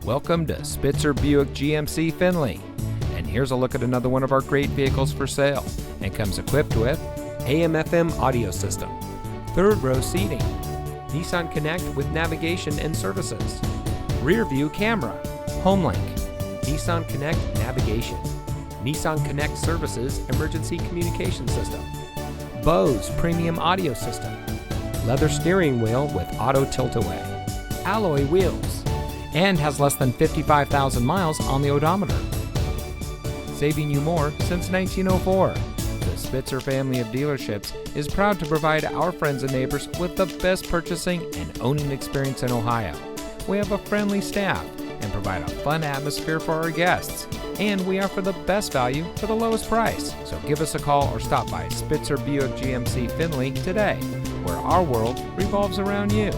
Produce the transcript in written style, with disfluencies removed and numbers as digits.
Welcome to Spitzer Buick GMC Findlay. And here's a look at another one of our great vehicles for sale, and comes equipped with AM/FM audio system, third row seating, Nissan Connect with navigation and services, rear view camera, HomeLink, Nissan Connect navigation, Nissan Connect services emergency communication system, Bose premium audio system, leather steering wheel with auto tilt-away, alloy wheels, and has less than 55,000 miles on the odometer. Saving you more since 1904. The Spitzer family of dealerships is proud to provide our friends and neighbors with the best purchasing and owning experience in Ohio. We have a friendly staff and provide a fun atmosphere for our guests. And we offer the best value for the lowest price. So give us a call or stop by Spitzer Buick GMC Findlay today, where our world revolves around you.